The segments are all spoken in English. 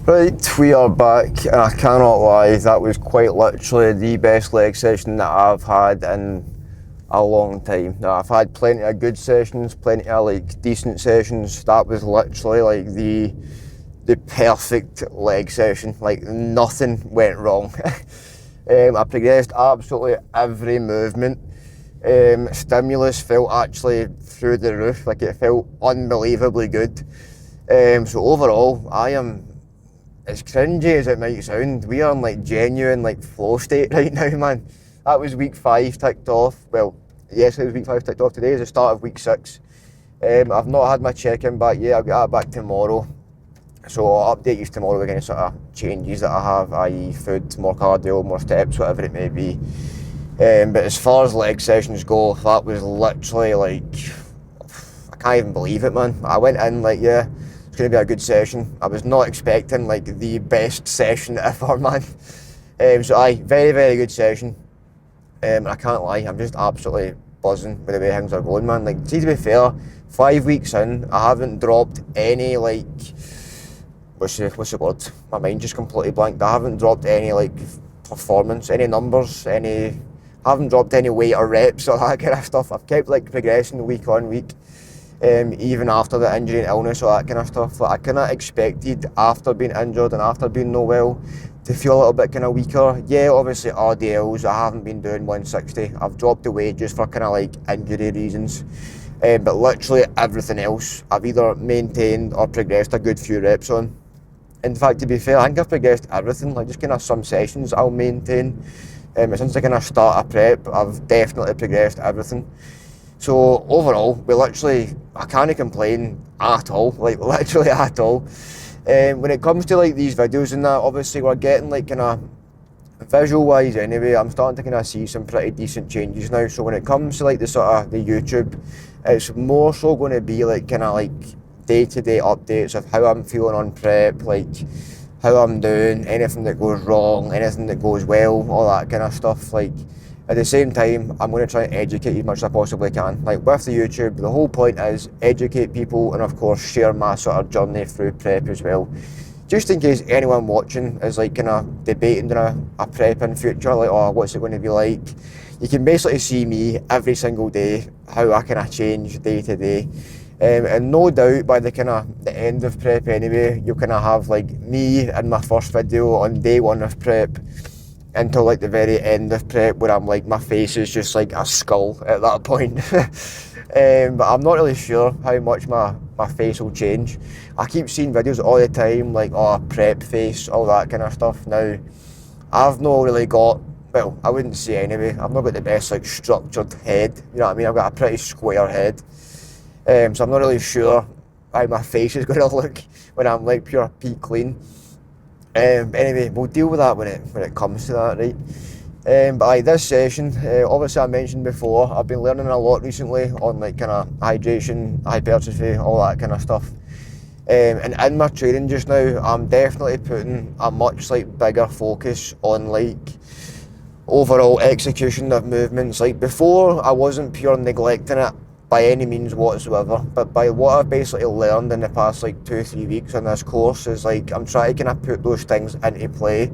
Right, we are back, and I cannot lie, that was quite literally the best leg session that I've had in a long time. Now, I've had plenty of good sessions, plenty of like decent sessions. That was literally like the perfect leg session. Like nothing went wrong. I progressed absolutely every movement. Stimulus felt actually through the roof. Like it felt unbelievably good. So overall, I am, as cringy as it might sound, we are in like genuine like flow state right now, man. That was week 5 ticked off. Well, yes, it was week 5 ticked off. Today is the start of week 6. I've not had my check-in back yet. I'll get that back tomorrow. So I'll update you tomorrow with any sort of changes that I have, i.e. food, more cardio, more steps, whatever it may be. But as far as leg sessions go, that was literally like, I can't even believe it, man. I went in like, yeah, it's going to be a good session. I was not expecting like the best session ever, man. So aye, very, very good session. I can't lie, I'm just absolutely buzzing with the way things are going, man. Like, see, to be fair, 5 weeks in, I haven't dropped any like, what's the word? My mind just completely blanked. I haven't dropped any like performance, any numbers, I haven't dropped any weight or reps or that kind of stuff. I've kept like progressing week on week. Even after the injury and illness, all that kind of stuff. Like, I kind of expected after being injured and after being no well to feel a little bit kind of weaker. Yeah, obviously RDLs, I haven't been doing 160. I've dropped the weight just for kind of like injury reasons. But literally everything else, I've either maintained or progressed a good few reps on. In fact, to be fair, I think I've progressed everything. Like just kind of some sessions I'll maintain. Since I kind of start a prep, I've definitely progressed everything. So overall, I can't complain at all, like literally at all. When it comes to like these videos and that, obviously we're getting like kind of visual wise anyway, I'm starting to kind of see some pretty decent changes now. So when it comes to like the sort of the YouTube, it's more so going to be like kind of like day-to-day updates of how I'm feeling on prep, like how I'm doing, anything that goes wrong, anything that goes well, all that kind of stuff. Like, at the same time, I'm going to try and educate as much as I possibly can. Like with the YouTube, the whole point is educate people and of course share my sort of journey through prep as well. Just in case anyone watching is like kind of debating doing a prep in future, like, oh, what's it going to be like? You can basically see me every single day, how I kind of change day to day. And no doubt by the end of prep anyway, you'll kind of have like me in my first video on day 1 of prep, until like the very end of prep where I'm like, my face is just like a skull at that point. But I'm not really sure how much my face will change. I keep seeing videos all the time like, oh, prep face, all that kind of stuff. Now, I've not really got, well, I wouldn't say anyway, I've not got the best like structured head, you know what I mean? I've got a pretty square head. So I'm not really sure how my face is going to look when I'm like pure peak clean. Anyway, we'll deal with that when it comes to that, right? But aye, this session, obviously I mentioned before, I've been learning a lot recently on like kind of hydration, hypertrophy, all that kind of stuff. And in my training just now, I'm definitely putting a much like bigger focus on like overall execution of movements. Like before, I wasn't pure neglecting it by any means whatsoever, but by what I've basically learned in the past like 2-3 weeks on this course is like I'm trying to kind of put those things into play,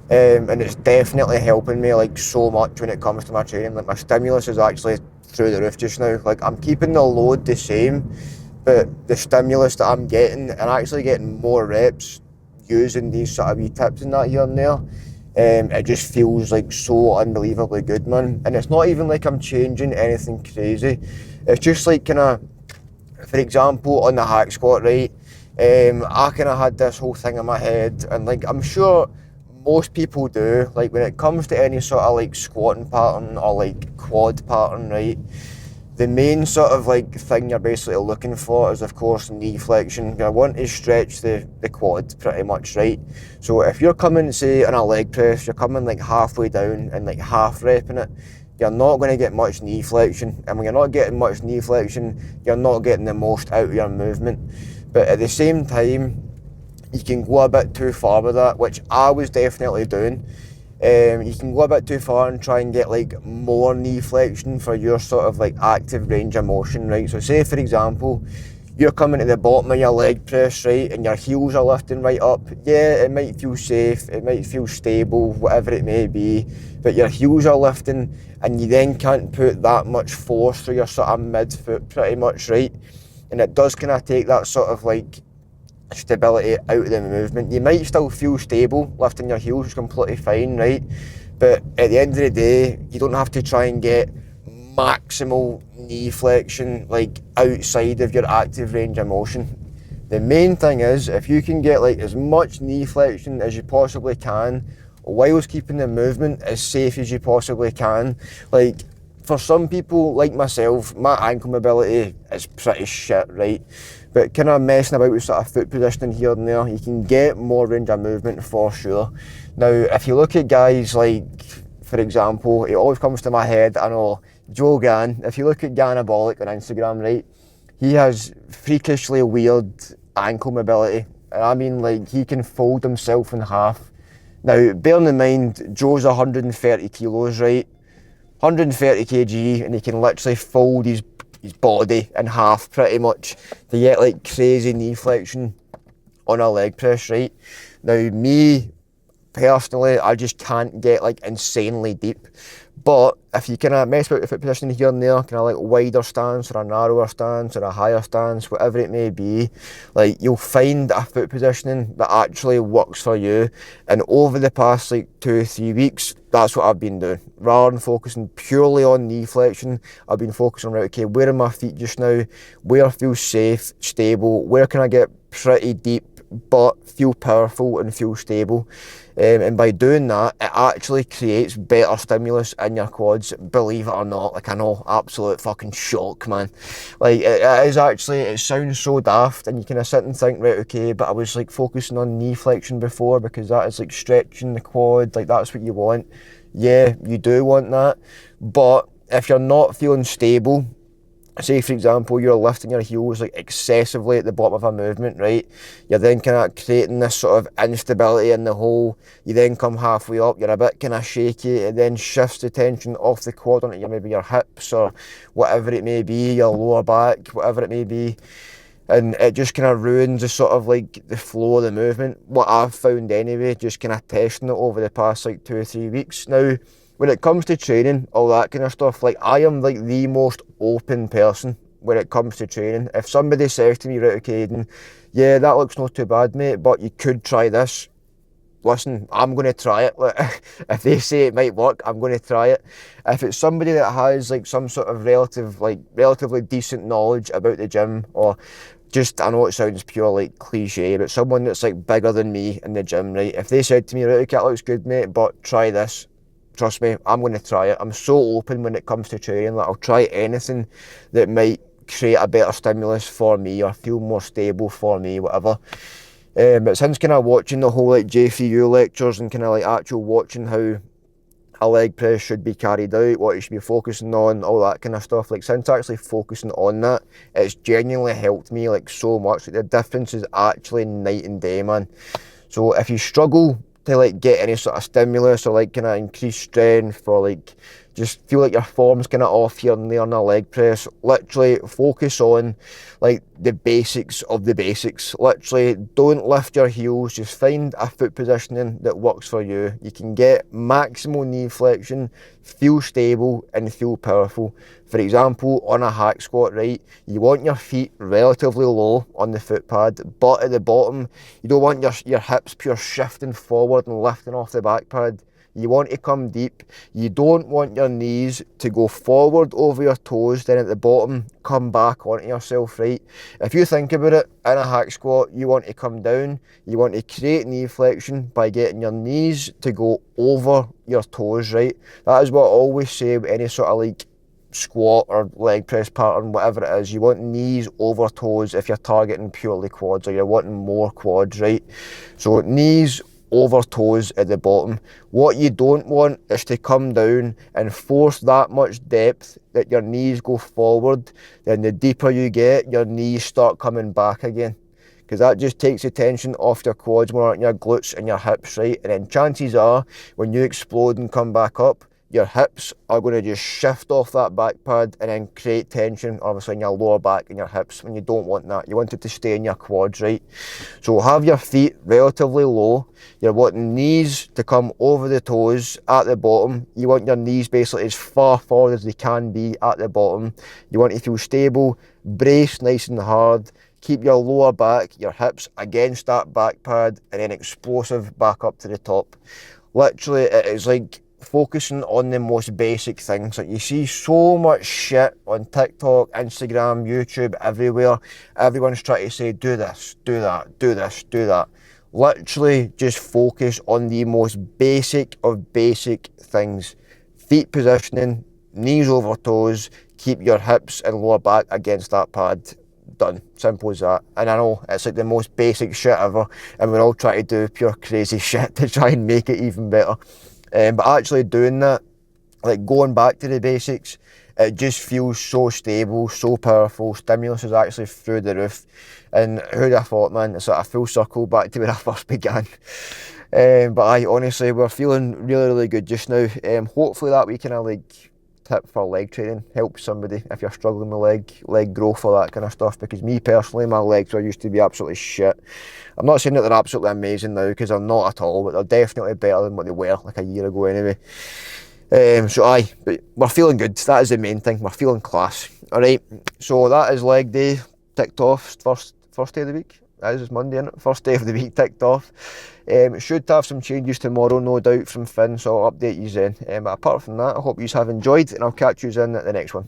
and it's definitely helping me like so much when it comes to my training. Like my stimulus is actually through the roof just now. Like I'm keeping the load the same, but the stimulus that I'm getting and actually getting more reps using these sort of wee tips and that here and there. It just feels like so unbelievably good, man. And it's not even like I'm changing anything crazy. It's just like kind of, for example, on the hack squat, right? I kind of had this whole thing in my head, and like I'm sure most people do. Like when it comes to any sort of like squatting pattern or like quad pattern, right? The main sort of like thing you're basically looking for is of course knee flexion. You want to stretch the quad pretty much, right? So if you're coming, say, in a leg press, you're coming like halfway down and like half repping it, you're not going to get much knee flexion. And when you're not getting much knee flexion, you're not getting the most out of your movement. But at the same time, you can go a bit too far with that, which I was definitely doing. You can go a bit too far and try and get like more knee flexion for your sort of like active range of motion, right? So say for example, you're coming to the bottom of your leg press, right, and your heels are lifting right up. Yeah, it might feel safe, it might feel stable, whatever it may be, but your heels are lifting and you then can't put that much force through your sort of mid-foot pretty much, right? And it does kind of take that sort of like stability out of the movement. You might still feel stable lifting your heels, is completely fine, right? But at the end of the day, you don't have to try and get maximal knee flexion like outside of your active range of motion. The main thing is if you can get like as much knee flexion as you possibly can whilst keeping the movement as safe as you possibly can. Like for some people like myself, my ankle mobility is pretty shit, right? But kind of messing about with sort of foot positioning here and there, you can get more range of movement for sure. Now, if you look at guys like, for example, it always comes to my head, I know, Joe Gann. If you look at Gannabolic on Instagram, right, he has freakishly weird ankle mobility. And I mean, like, he can fold himself in half. Now, bearing in mind, Joe's 130 kilos, right? 130 kg, and he can literally fold his body in half pretty much to get like crazy knee flexion on a leg press, right? Now, me personally, I just can't get like insanely deep. But if you kind of mess about the foot positioning here and there, kind of like wider stance or a narrower stance or a higher stance, whatever it may be, like you'll find a foot positioning that actually works for you. And over the past like 2 or 3 weeks, that's what I've been doing. Rather than focusing purely on knee flexion, I've been focusing on, right, okay, where are my feet just now? Where feels safe, stable? Where can I get pretty deep but feel powerful and feel stable? And by doing that, it actually creates better stimulus in your quads, believe it or not. Like, I know, absolute fucking shock, man. Like, it is actually, it sounds so daft, and you kind of sit and think, right, okay, but I was like focusing on knee flexion before because that is like stretching the quad, like that's what you want. Yeah, you do want that, but if you're not feeling stable, say for example you're lifting your heels like excessively at the bottom of a movement, right, you're then kind of creating this sort of instability in the hole. You then come halfway up, you're a bit kind of shaky, it then shifts the tension off the quad onto maybe your hips or whatever it may be, your lower back, whatever it may be, and it just kind of ruins the sort of like the flow of the movement. What I've found anyway, just kind of testing it over the past like 2 or 3 weeks now, when it comes to training, all that kind of stuff, like I am like the most open person when it comes to training. If somebody says to me, right, okay, Aidan, yeah, that looks not too bad, mate, but you could try this, listen, I'm going to try it. If they say it might work, I'm going to try it. If it's somebody that has like some sort of relatively decent knowledge about the gym, or just, I know it sounds pure like cliche, but someone that's like bigger than me in the gym, right, if they said to me, right, okay, that looks good, mate, but try this, trust me, I'm going to try it. I'm so open when it comes to training that I'll try anything that might create a better stimulus for me or feel more stable for me, whatever. But since kind of watching the whole like J3U lectures and kind of like actual watching how a leg press should be carried out, what you should be focusing on, all that kind of stuff, like since actually focusing on that, it's genuinely helped me like so much. Like, the difference is actually night and day, man. So if you struggle to like get any sort of stimulus or like kind of increase strength or like just feel like your form's kind of off here and there on a leg press, literally focus on like the basics of the basics. Literally don't lift your heels, just find a foot positioning that works for you. You can get maximal knee flexion, feel stable and feel powerful. For example, on a hack squat, right, you want your feet relatively low on the foot pad, but at the bottom you don't want your hips pure shifting forward and lifting off the back pad. You want to come deep. You don't want your knees to go forward over your toes, then at the bottom, come back onto yourself, right? If you think about it, in a hack squat, you want to come down, you want to create knee flexion by getting your knees to go over your toes, right? That is what I always say with any sort of like squat or leg press pattern, whatever it is. You want knees over toes if you're targeting purely quads or you're wanting more quads, right? So knees over toes at the bottom. What you don't want is to come down and force that much depth that your knees go forward. Then the deeper you get, your knees start coming back again, because that just takes the tension off your quads more on your glutes and your hips, right? And then chances are when you explode and come back up, your hips are going to just shift off that back pad and then create tension, obviously, in your lower back and your hips, when you don't want that. You want it to stay in your quads, right? So have your feet relatively low. You're wanting knees to come over the toes at the bottom. You want your knees basically as far forward as they can be at the bottom. You want to feel stable, brace nice and hard. Keep your lower back, your hips against that back pad, and then explosive back up to the top. Literally, it is like focusing on the most basic things. Like, you see so much shit on TikTok, Instagram, YouTube, everywhere. Everyone's trying to say, do this, do that, do this, do that. Literally just focus on the most basic of basic things. Feet positioning, knees over toes, keep your hips and lower back against that pad. Done. Simple as that. And I know it's like the most basic shit ever, and we're all trying to do pure crazy shit to try and make it even better. But actually doing that, like going back to the basics, it just feels so stable, so powerful. Stimulus is actually through the roof. And who'd have thought, man, it's like a full circle back to where I first began. But honestly, we're feeling really, really good just now. Hopefully that we kind of like tip for leg training helps somebody if you're struggling with leg growth or that kind of stuff, because me personally, my legs used to be absolutely shit. I'm not saying that they're absolutely amazing now, because they're not at all, but they're definitely better than what they were like a year ago anyway. But we're feeling good. That is the main thing. We're feeling class. Alright, so that is leg day ticked off. First day of the week. That is Monday, isn't it? First day of the week ticked off. Should have some changes tomorrow, no doubt, from Finn, so I'll update you then. But apart from that, I hope you have enjoyed, and I'll catch you in at the next one.